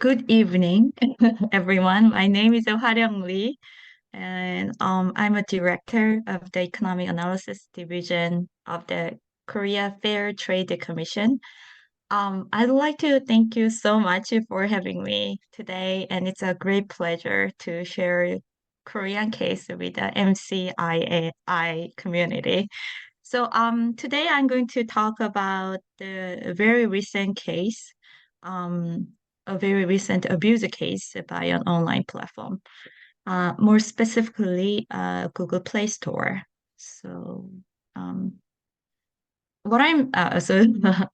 Good evening, everyone. My name is Hwa Ryung, and I'm a director of the Economic Analysis Division of the Korea Fair Trade Commission. I'd like to thank you so much for having me today, and it's a great pleasure to share Korean case with the MCII community. Today I'm going to talk about the very recent case, um, a very recent abuse case by an online platform, more specifically, Google Play Store. So, um, what I'm so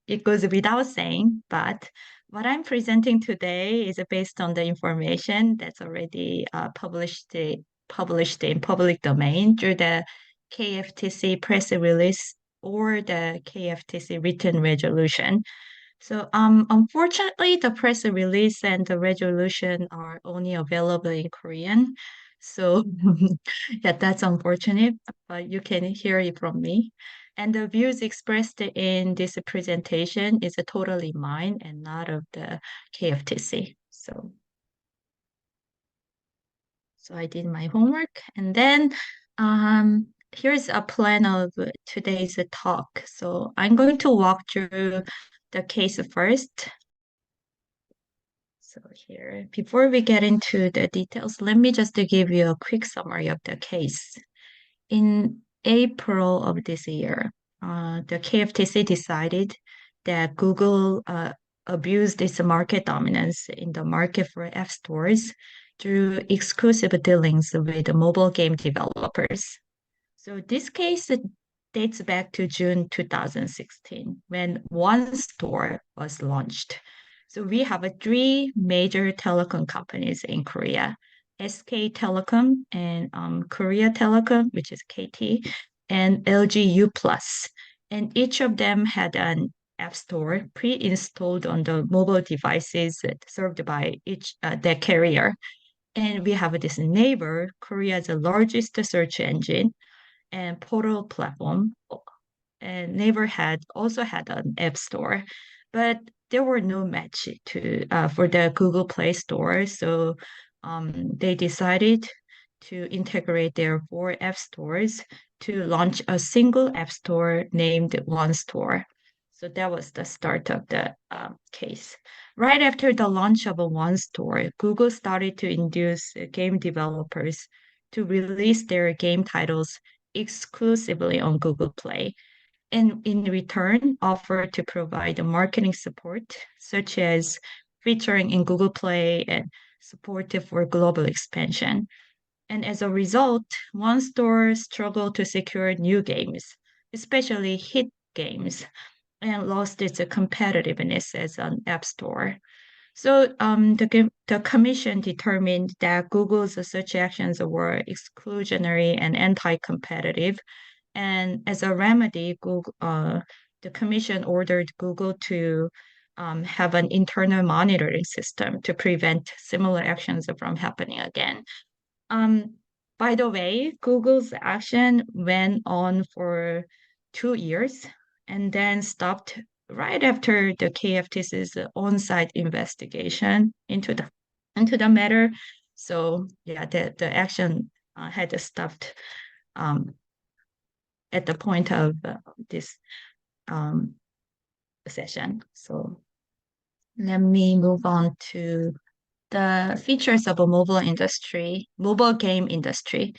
it goes without saying, but what I'm presenting today is based on the information that's already published in public domain through the KFTC press release or the KFTC written resolution. Unfortunately, the press release and the resolution are only available in Korean. So, yeah, that's unfortunate, but you can hear it from me. And the views expressed in this presentation is totally mine and not of the KFTC. So I did my homework, and then here's a plan of today's talk. So I'm going to walk through the case first. So here, before we get into the details, let me just give you a quick summary of the case. In April of this year, the KFTC decided that Google abused its market dominance in the market for app stores through exclusive dealings with mobile game developers. So this case dates back to June 2016 when one store was launched. So we have three major telecom companies in Korea, SK Telecom and Korea Telecom, which is KT, and LG U Plus. And each of them had an app store pre-installed on the mobile devices served by each their carrier. And we have this neighbor, Korea's largest search engine and portal platform. And Naver had also had an app store, but there were no match to for the Google Play Store. So they decided to integrate their four app stores to launch a single app store named One Store. So that was the start of the case. Right after the launch of a One Store, Google started to induce game developers to release their game titles exclusively on Google Play and in return offer to provide marketing support, such as featuring in Google Play and support for global expansion. And as a result, One Store struggled to secure new games, especially hit games, and lost its competitiveness as an app store. The commission determined that Google's search actions were exclusionary and anti-competitive, and as a remedy, the commission ordered Google to have an internal monitoring system to prevent similar actions from happening again. Um, by the way, Google's action went on for 2 years and then stopped right after the KFTC's on-site investigation into the matter. So yeah, the action had stopped um, at the point of this um, session. So let me move on to the features of a mobile game industry.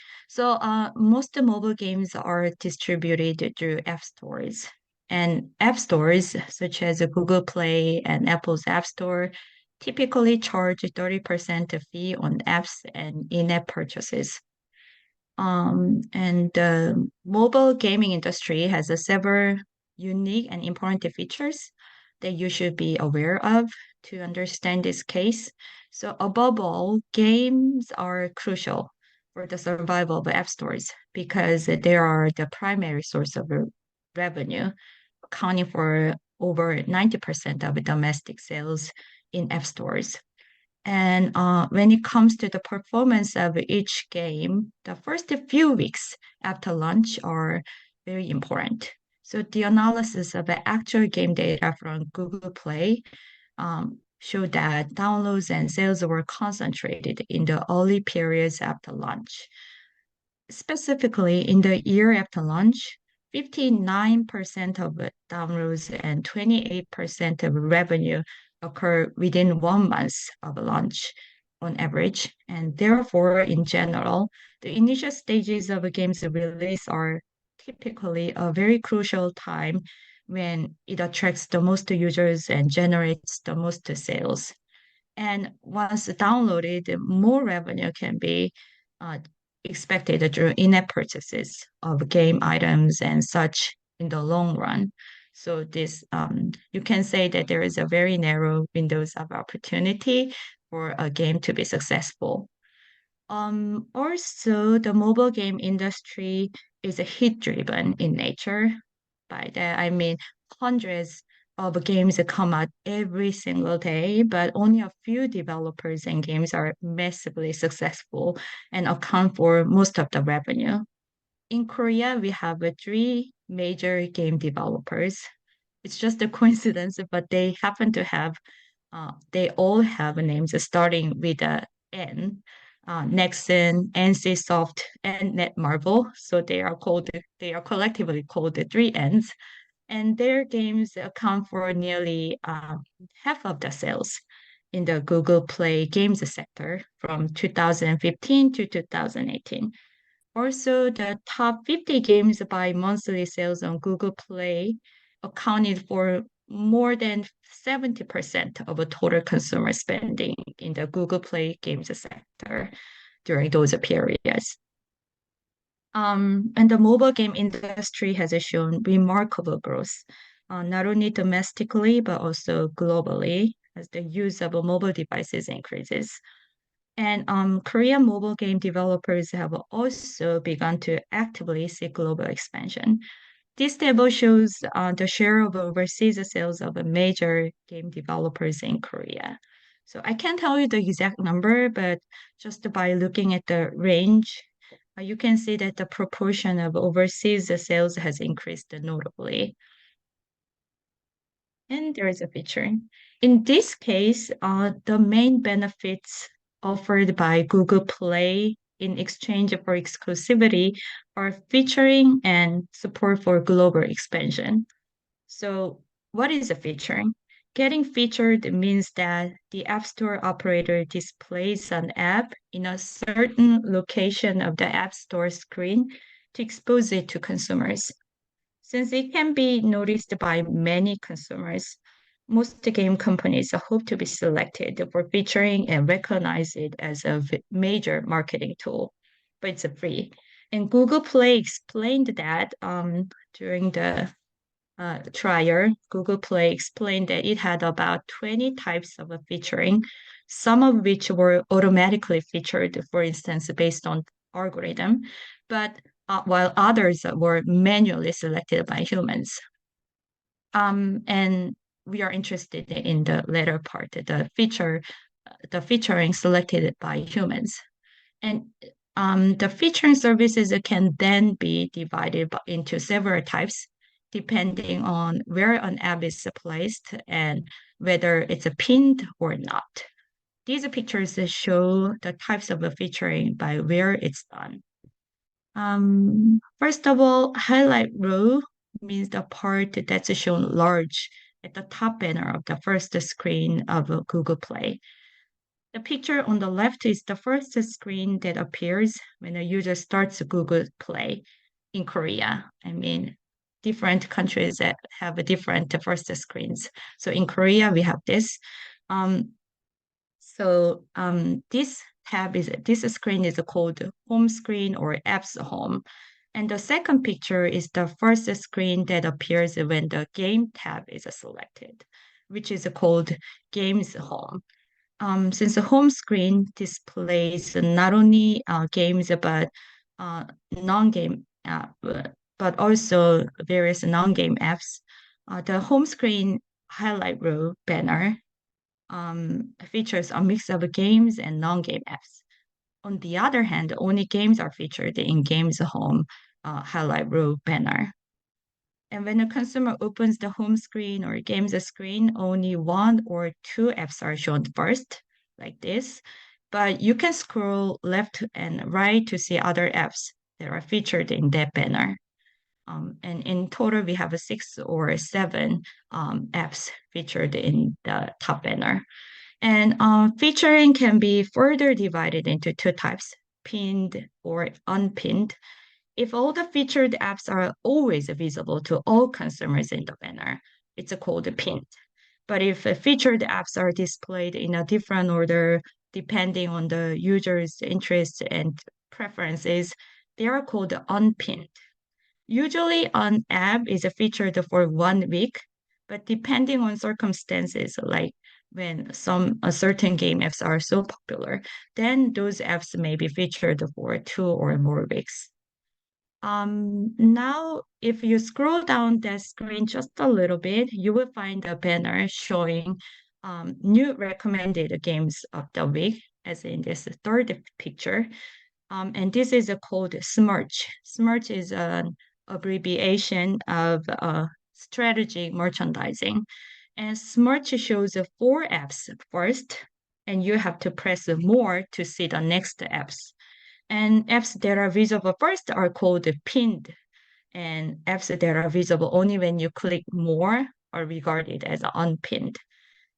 Most mobile games are distributed through app stores. And app stores, such as Google Play and Apple's App Store, typically charge 30% fee on apps and in-app purchases. And the mobile gaming industry has several unique and important features that you should be aware of to understand this case. So above all, games are crucial for the survival of app stores because they are the primary source of revenue, accounting for over 90% of domestic sales in app stores. And when it comes to the performance of each game, the first few weeks after launch are very important. So the analysis of the actual game data from Google Play showed that downloads and sales were concentrated in the early periods after launch. Specifically, in the year after launch, 59% of downloads and 28% of revenue occur within 1 month of launch on average. And therefore, in general, the initial stages of a game's release are typically a very crucial time when it attracts the most users and generates the most sales. And once downloaded, more revenue can be uh, expected through in-app purchases of game items and such in the long run. So this you can say that there is a very narrow windows of opportunity for a game to be successful. Also, the mobile game industry is a hit driven in nature. By that, I mean hundreds of games that come out every single day, but only a few developers and games are massively successful and account for most of the revenue. In Korea, we have three major game developers. It's just a coincidence, but they happen to have they all have names starting with a N. Nexon, NCSoft, and Netmarble. So they are collectively called the three Ns. And their games account for nearly half of the sales in the Google Play games sector from 2015 to 2018. Also, the top 50 games by monthly sales on Google Play accounted for more than 70% of the total consumer spending in the Google Play games sector during those periods. And the mobile game industry has shown remarkable growth, not only domestically, but also globally as the use of mobile devices increases. And Korean mobile game developers have also begun to actively seek global expansion. This table shows the share of overseas sales of major game developers in Korea. So I can't tell you the exact number, but just by looking at the range, you can see that the proportion of overseas sales has increased notably. And there is a feature. In this case, the main benefits offered by Google Play in exchange for exclusivity are featuring and support for global expansion. So, what is a featuring? Getting featured means that the App Store operator displays an app in a certain location of the App Store screen to expose it to consumers. Since it can be noticed by many consumers, most game companies hope to be selected for featuring and recognize it as a major marketing tool, but it's free. And Google Play explained that during the trial, Google Play explained that it had about 20 types of featuring, some of which were automatically featured, for instance, based on algorithm, but while others were manually selected by humans. And we are interested in the latter part, the featuring selected by humans. And the featuring services can then be divided into several types, depending on where an app is placed and whether it's pinned or not. These pictures show the types of featuring by where it's done. First of all, highlight row means the part that's shown large at the top banner of the first screen of Google Play. The picture on the left is the first screen that appears when a user starts Google Play in Korea. I mean, different countries that have different first screens. So in Korea, we have this. This screen is called home screen or apps home. And the second picture is the first screen that appears when the game tab is selected, which is called games home. Since the home screen displays not only games but non-game but also various non-game apps, the home screen highlight row banner features a mix of games and non-game apps. On the other hand, only games are featured in Games Home highlight row banner. And when a consumer opens the home screen or games screen, only one or two apps are shown first, like this. But you can scroll left and right to see other apps that are featured in that banner. And in total, we have 6 or 7 apps featured in the top banner. And featuring can be further divided into two types, pinned or unpinned. If all the featured apps are always visible to all consumers in the banner, it's called pinned. But if featured apps are displayed in a different order depending on the user's interests and preferences, they are called unpinned. Usually, an app is featured for 1 week, but depending on circumstances, like when some a certain game apps are so popular, then those apps may be featured for 2 or more weeks. Now, if you scroll down that screen just a little bit, you will find a banner showing new recommended games of the week, as in this third picture. And this is called SMERCH. SMERCH is an abbreviation of strategic merchandising. And SMERCH shows 4 apps first, and you have to press more to see the next apps. And apps that are visible first are called pinned, and apps that are visible only when you click more are regarded as unpinned.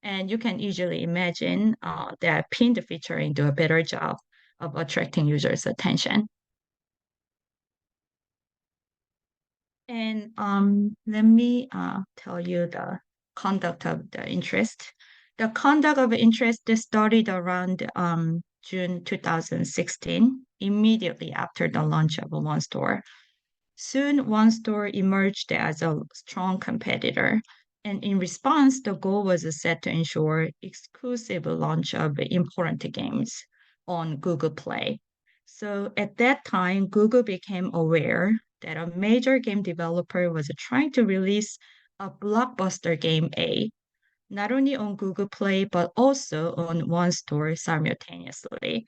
And you can easily imagine that pinned featuring do a better job of attracting users' attention. And let me tell you the conduct of the interest. The conduct of interest started around June 2016, immediately after the launch of One Store. Soon, One Store emerged as a strong competitor, and in response, the goal was set to ensure exclusive launch of important games on Google Play. So at that time, Google became aware that a major game developer was trying to release a blockbuster game A, not only on Google Play, but also on One Store simultaneously.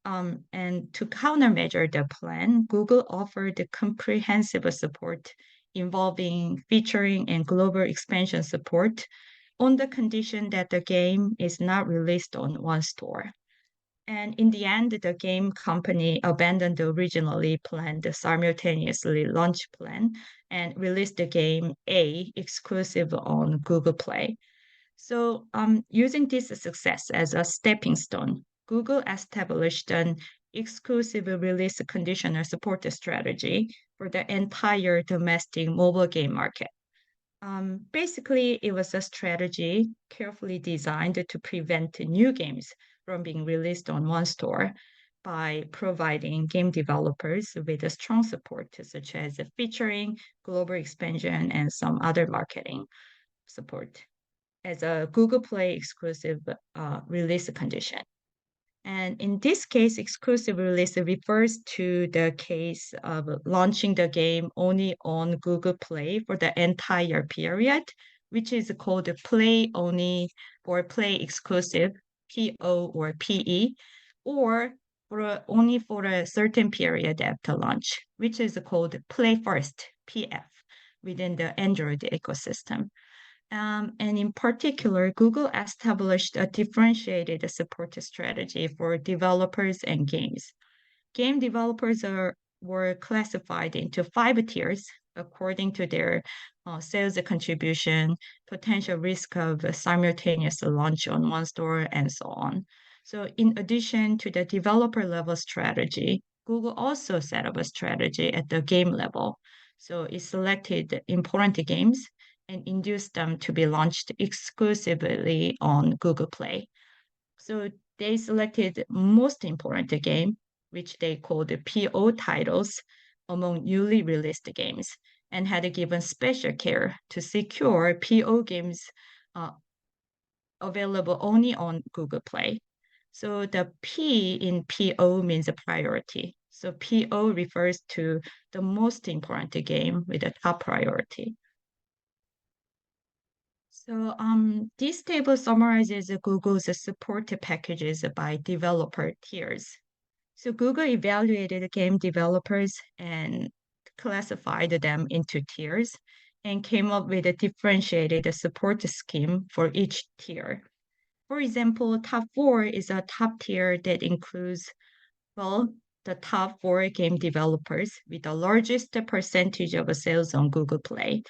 And to countermeasure the plan, Google offered comprehensive support involving featuring and global expansion support on the condition that the game is not released on One Store. And in the end, the game company abandoned the originally planned simultaneously launch plan and released the game A exclusive on Google Play. So, using this success as a stepping stone, Google established an exclusive release conditional support strategy for the entire domestic mobile game market. Basically, it was a strategy carefully designed to prevent new games from being released on One Store by providing game developers with a strong support, such as featuring, global expansion, and some other marketing support as a Google Play exclusive release condition. And in this case, exclusive release refers to the case of launching the game only on Google Play for the entire period, which is called Play Only or Play Exclusive, PO or PE, or only for a certain period after launch, which is called Play First, PF, within the Android ecosystem. And in particular, Google established a differentiated support strategy for developers and games. Game developers were classified into 5 tiers according to their sales contribution, potential risk of simultaneous launch on One Store, and so on. So, in addition to the developer level strategy, Google also set up a strategy at the game level. So, it selected important games and induced them to be launched exclusively on Google Play. So they selected most important game, which they called the PO titles among newly released games, and had given special care to secure PO games uh, available only on Google Play. So the P in PO means a priority. So PO refers to the most important game with a top priority. So this table summarizes Google's support packages by developer tiers. So Google evaluated game developers and classified them into tiers. and came up with a differentiated support scheme for each tier. For example, top 4 is a top tier that includes, well, the top 4 game developers with the largest percentage of sales on Google Play.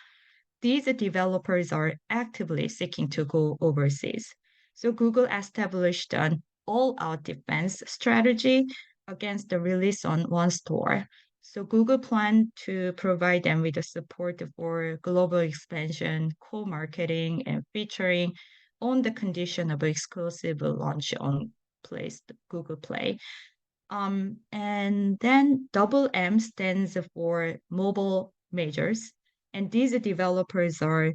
These developers are actively seeking to go overseas. So Google established an all-out defense strategy against the release on one store. So Google planned to provide them with the support for global expansion, co-marketing, and featuring on the condition of exclusive launch on Google Play. And then double M stands for mobile majors, and these developers are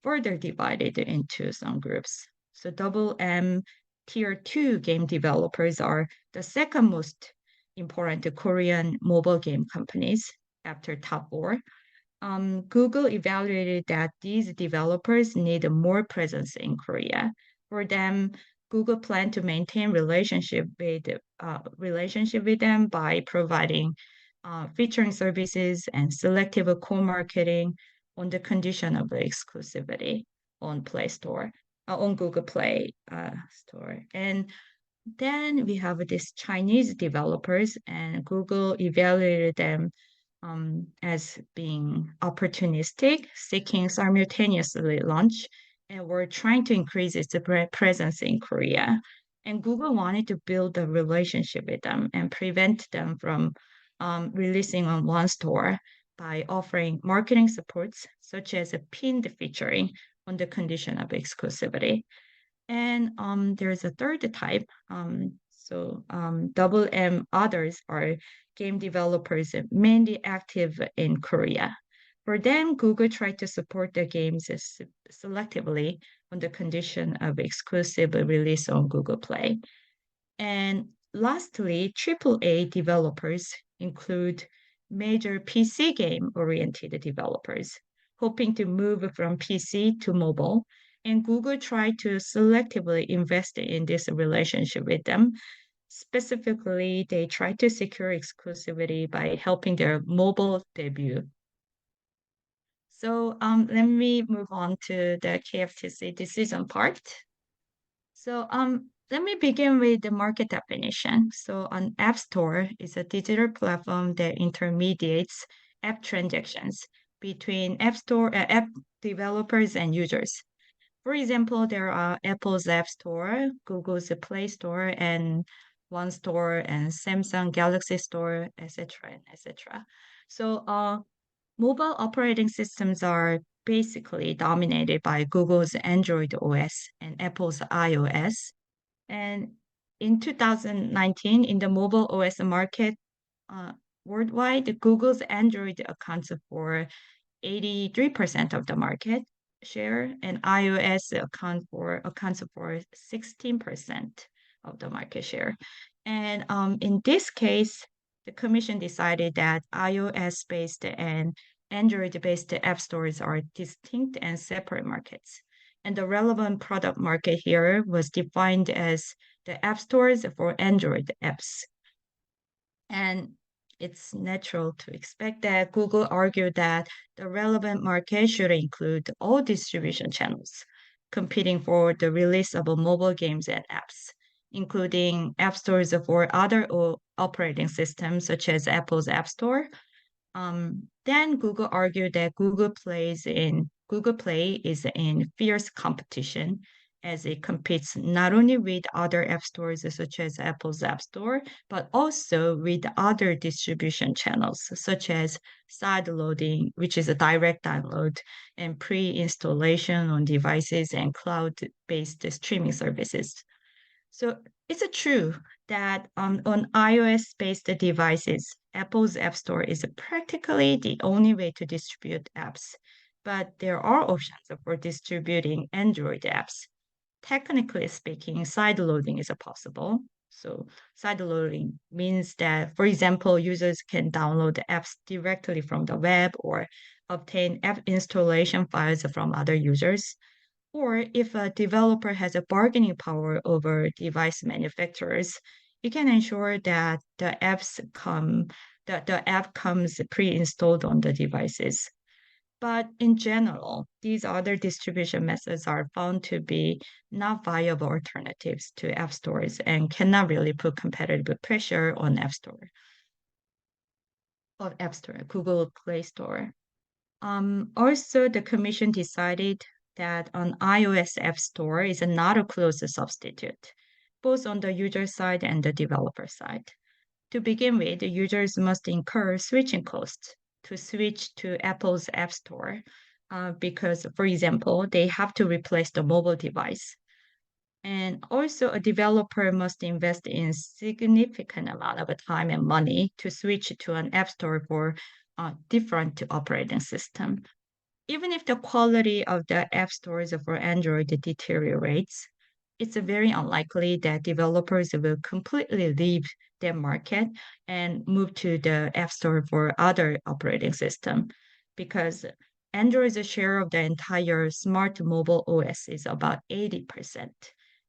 further divided into some groups. So double M tier 2 game developers are the second most important Korean mobile game companies after top 4. Google evaluated that these developers need more presence in Korea. For them, Google planned to maintain relationship with them by providing featuring services and selective co-marketing on the condition of exclusivity on Play Store, on Google Play Store. And then we have these Chinese developers, and Google evaluated them as being opportunistic, seeking simultaneously launch, and were trying to increase its presence in Korea. And Google wanted to build a relationship with them and prevent them from releasing on one store by offering marketing supports such as a pinned featuring on the condition of exclusivity. And there's a third type. Double M others are game developers mainly active in Korea. For them, Google tried to support their games selectively on the condition of exclusive release on Google Play. And lastly, AAA developers include major PC game-oriented developers, hoping to move from PC to mobile. And Google tried to selectively invest in this relationship with them. Specifically, they tried to secure exclusivity by helping their mobile debut. So let me move on to the KFTC decision part. So let me begin with the market definition. So an app store is a digital platform that intermediates app transactions between app developers and users. For example, there are Apple's App Store, Google's Play Store, and One Store, and Samsung Galaxy Store, etc., and etc. So mobile operating systems are basically dominated by Google's Android OS and Apple's iOS. And in 2019, in the mobile OS market uh, worldwide, Google's Android accounts for 83% of the market share, and iOS accounts for 16% of the market share. And in this case, the commission decided that iOS-based and Android-based app stores are distinct and separate markets. And the relevant product market here was defined as the app stores for Android apps. And it's natural to expect that Google argued that the relevant market should include all distribution channels competing for the release of mobile games and apps, including app stores for other operating systems such as Apple's App Store. Then Google argued that Google Play is in fierce competition as it competes not only with other app stores such as Apple's App Store, but also with other distribution channels such as side loading, which is a direct download, and pre-installation on devices and cloud-based streaming services. So is it true that on iOS-based devices, Apple's App Store is practically the only way to distribute apps, but there are options for distributing Android apps. Technically speaking, side loading is possible. So side loading means that, for example, users can download the apps directly from the web or obtain app installation files from other users. Or if a developer has a bargaining power over device manufacturers, you can ensure that the app comes pre-installed on the devices. But in general, these other distribution methods are found to be not viable alternatives to app stores and cannot really put competitive pressure on App Store, Google Play Store. Also, the Commission decided that an iOS App Store is not a close substitute, both on the user side and the developer side. To begin with, the users must incur switching costs to switch to Apple's App Store because, for example, they have to replace the mobile device. And also, a developer must invest in significant amount of time and money to switch to an app store for a different operating system. Even if the quality of the app stores for Android deteriorates, it's very unlikely that developers will completely leave their market and move to the app store for other operating system because Android's share of the entire smart mobile OS is about 80%.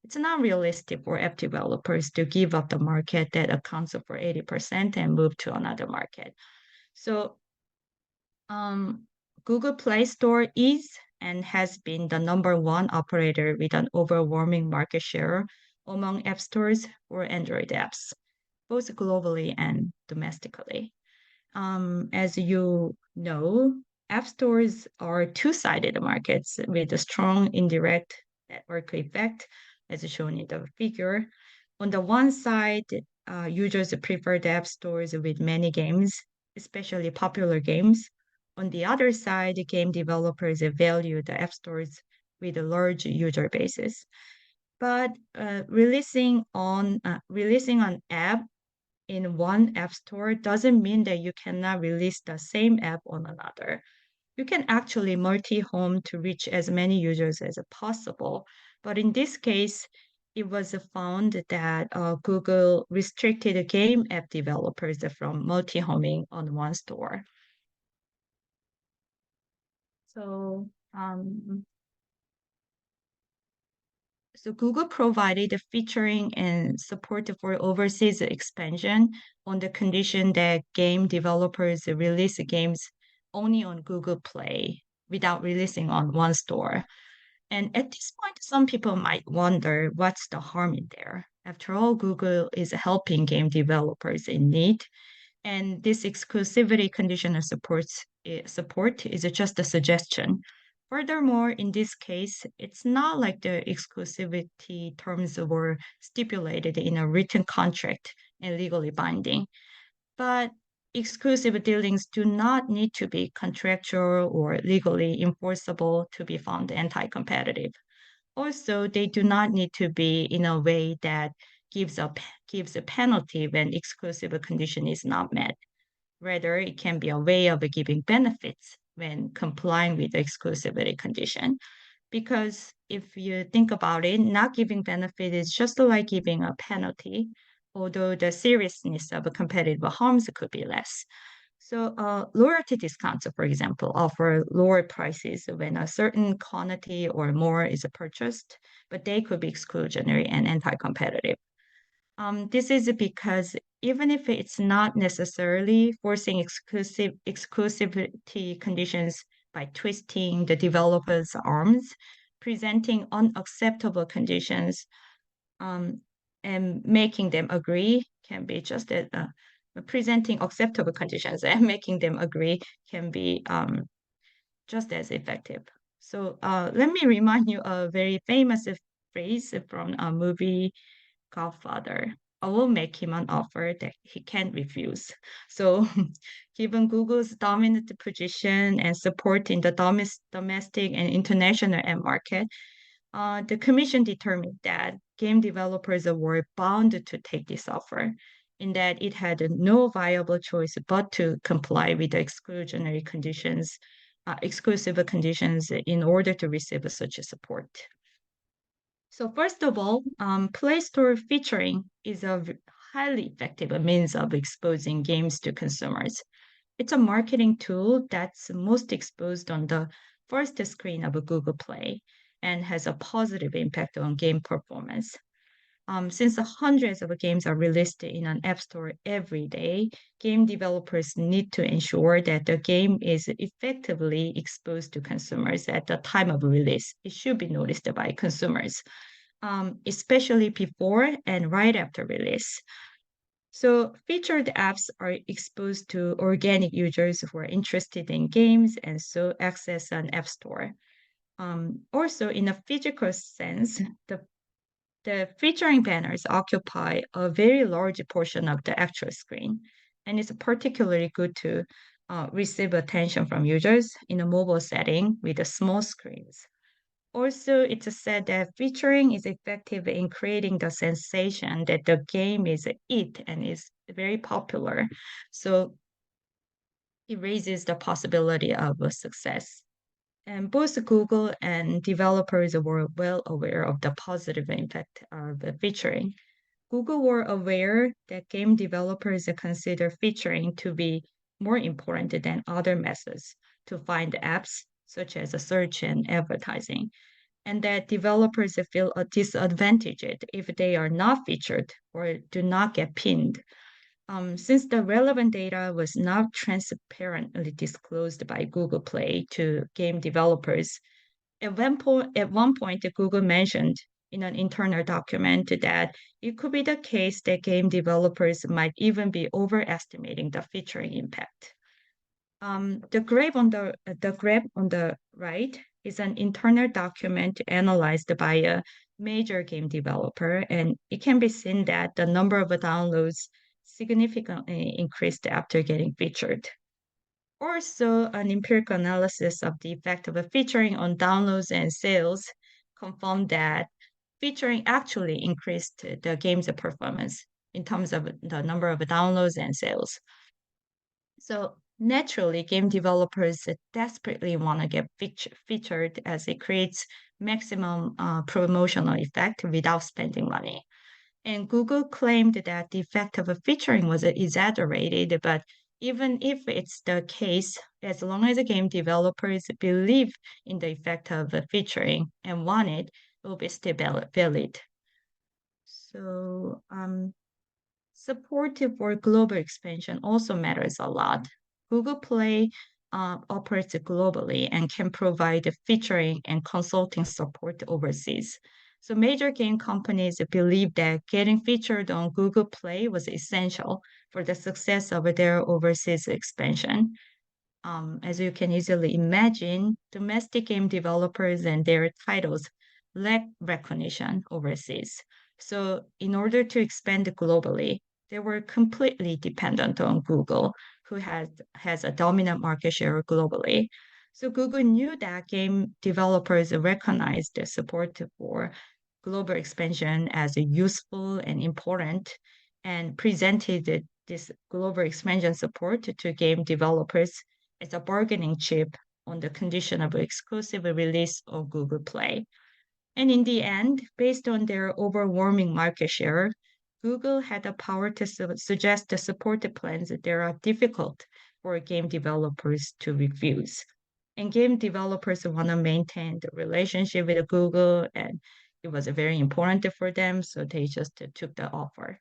It's not realistic for app developers to give up the market that accounts for 80% and move to another market. So um, Google Play Store is and has been the number one operator with an overwhelming market share among app stores for Android apps, both globally and domestically. As you know, app stores are two-sided markets with a strong indirect network effect, as shown in the figure. On the one side, users prefer the app stores with many games, especially popular games. On the other side, game developers value the app stores with a large user bases. But releasing an app in one app store doesn't mean that you cannot release the same app on another. You can actually multi-home to reach as many users as possible. But in this case, it was found that Google restricted game app developers from multi-homing on one store. So, so Google provided featuring and support for overseas expansion on the condition that game developers release games only on Google Play without releasing on one store. And at this point, some people might wonder what's the harm in there. After all, Google is helping game developers in need, and this exclusivity conditional support is just a suggestion. Furthermore, in this case, it's not like the exclusivity terms were stipulated in a written contract and legally binding, but exclusive dealings do not need to be contractual or legally enforceable to be found anti-competitive. Also, they do not need to be in a way that gives a penalty when exclusive condition is not met. Rather, it can be a way of giving benefits when complying with the exclusivity condition. Because if you think about it, not giving benefit is just like giving a penalty, although the seriousness of competitive harms could be less. So, loyalty discounts, for example, offer lower prices when a certain quantity or more is purchased, but they could be exclusionary and anti-competitive. This is because even if it's not necessarily forcing exclusivity conditions by twisting the developer's arms, presenting unacceptable conditions um, and making them agree can be just as presenting acceptable conditions and making them agree can be just as effective. So let me remind you a very famous phrase from a movie Godfather. I will make him an offer that he can't refuse. So, given Google's dominant position and support in the domestic and international end market, the commission determined that game developers were bound to take this offer, in that it had no viable choice but to comply with the exclusive conditions in order to receive such a support. So first of all, Play Store featuring is a highly effective means of exposing games to consumers. It's a marketing tool that's most exposed on the first screen of a Google Play and has a positive impact on game performance. Since hundreds of games are released in an app store every day, game developers need to ensure that the game is effectively exposed to consumers at the time of release. It should be noticed by consumers, especially before and right after release. So featured apps are exposed to organic users who are interested in games and so access an app store. Also, in a physical sense, the featuring banners occupy a very large portion of the actual screen, and it's particularly good to receive attention from users in a mobile setting with the small screens. Also, it's said that featuring is effective in creating the sensation that the game is it and is very popular. So it raises the possibility of a success. And both Google and developers were well aware of the positive impact of the featuring. Google were aware that game developers consider featuring to be more important than other methods to find apps, such as search and advertising, and that developers feel disadvantaged if they are not featured or do not get pinned. Since the relevant data was not transparently disclosed by Google Play to game developers, at one point, Google mentioned in an internal document that it could be the case that game developers might even be overestimating the featuring impact. The graph on the right is an internal document analyzed by a major game developer, and it can be seen that the number of downloads significantly increased after getting featured. Also, an empirical analysis of the effect of a featuring on downloads and sales confirmed that featuring actually increased the game's performance in terms of the number of downloads and sales. So naturally, game developers desperately want to get featured as it creates maximum promotional effect without spending money. And Google claimed that the effect of a featuring was exaggerated, but even if it's the case, as long as the game developers believe in the effect of a featuring and want it, it will be still valid. So support for global expansion also matters a lot. Google Play operates globally and can provide featuring and consulting support overseas. So major game companies believe that getting featured on Google Play was essential for the success of their overseas expansion. As you can easily imagine, domestic game developers and their titles lack recognition overseas. So, in order to expand globally, they were completely dependent on Google, who has a dominant market share globally. So, Google knew that game developers recognized the support for global expansion as useful and important, and presented this global expansion support to game developers as a bargaining chip on the condition of exclusive release of Google Play. And in the end, based on their overwhelming market share, Google had the power to suggest the support plans that are difficult for game developers to refuse. And game developers want to maintain the relationship with Google, and it was very important for them, so they just took the offer.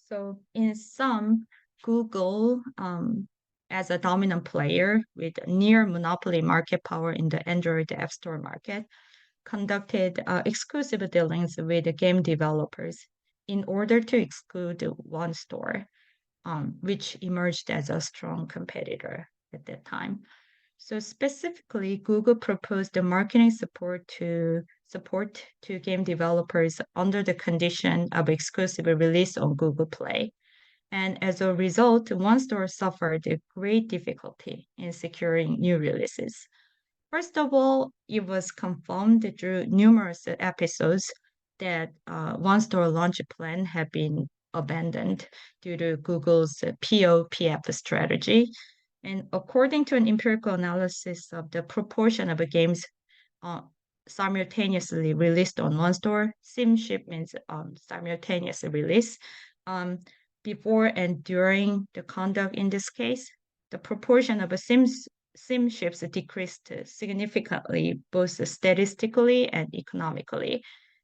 So in sum, Google, as a dominant player with near monopoly market power in the Android App Store market, conducted exclusive dealings with game developers in order to exclude one store, which emerged as a strong competitor at that time. So specifically, Google proposed the marketing support to game developers under the condition of exclusive release on Google Play. And as a result, one store suffered a great difficulty in securing new releases. First of all, it was confirmed through numerous episodes that one store launch plan had been abandoned due to Google's POPF strategy. And according to an empirical analysis of the proportion of games uh, simultaneously released on one store, sim shipments simultaneous release, um, before and during the conduct in this case, the proportion of sim ships decreased significantly, both statistically and economically.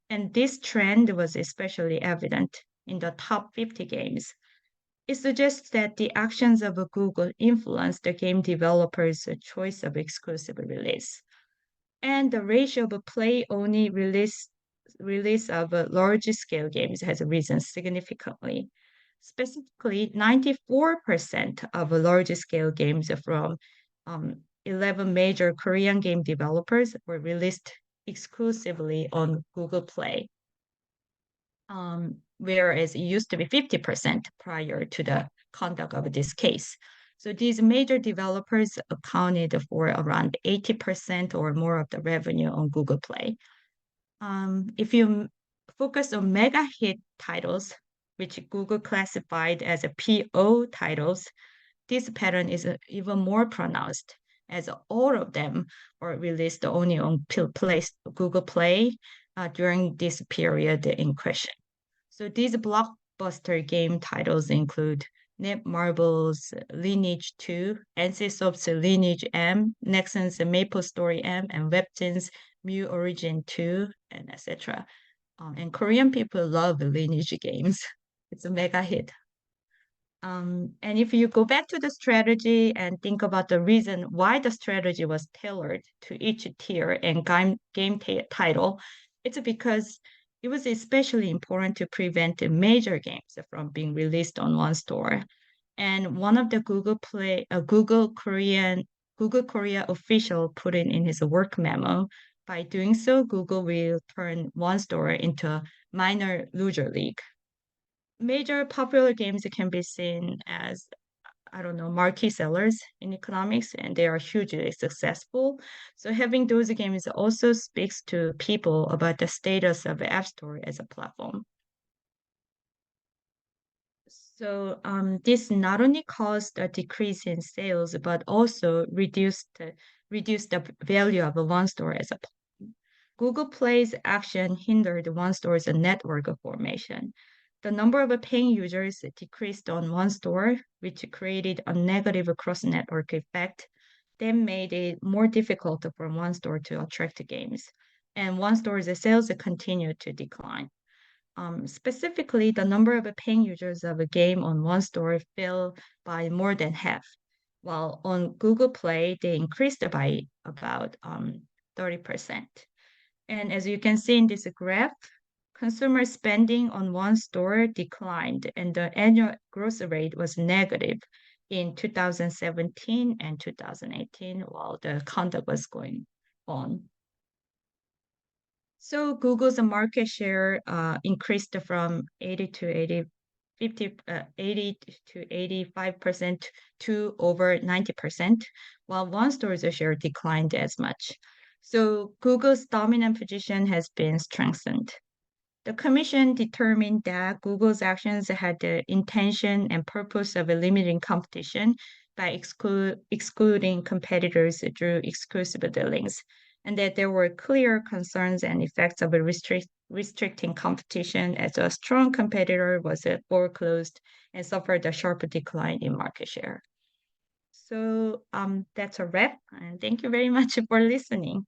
And this trend was especially evident in the top 50 games. It suggests that the actions of Google influenced the game developers' choice of exclusive release. And the ratio of play-only release of large-scale games has risen significantly. Specifically, 94% of large-scale games from 11 major Korean game developers were released exclusively on Google Play, whereas it used to be 50% prior to the conduct of this case. So these major developers accounted for around 80% or more of the revenue on Google Play. If you focus on mega hit titles, which Google classified as a PO titles, this pattern is even more pronounced, as all of them were released only on Google Play during this period in question. So these blockbuster game titles include Netmarble's Lineage 2, NCSoft's Lineage M, Nexon's MapleStory M, and Webtoon's Mu Origin 2, and etc. And Korean people love Lineage games. It's a mega hit. And if you go back to the strategy and think about the reason why the strategy was tailored to each tier and game title, it's because it was especially important to prevent the major games from being released on one store. And one of the Google Korea official put it in his work memo. By doing so, Google will turn one store into a minor loser league. Major popular games can be seen as, I don't know, marquee sellers in economics, and they are hugely successful. So having those games also speaks to people about the status of the App Store as a platform. So this not only caused a decrease in sales, but also reduced the value of a one store as a platform. Google Play's action hindered one store's network formation. The number of paying users decreased on one store, which created a negative cross-network effect that made it more difficult for one store to attract games. And one store's sales continued to decline. Specifically, the number of paying users of a game on one store fell by more than half, while on Google Play, they increased by about 30%. And as you can see in this graph, consumer spending on one store declined, and the annual growth rate was negative in 2017 and 2018 while the conduct was going on. So Google's market share increased from 80 to 85% to over 90%, while one store's share declined as much. So Google's dominant position has been strengthened. The commission determined that Google's actions had the intention and purpose of limiting competition by excluding competitors through exclusive dealings, and that there were clear concerns and effects of restricting competition as a strong competitor was foreclosed and suffered a sharp decline in market share. So that's a wrap, and thank you very much for listening.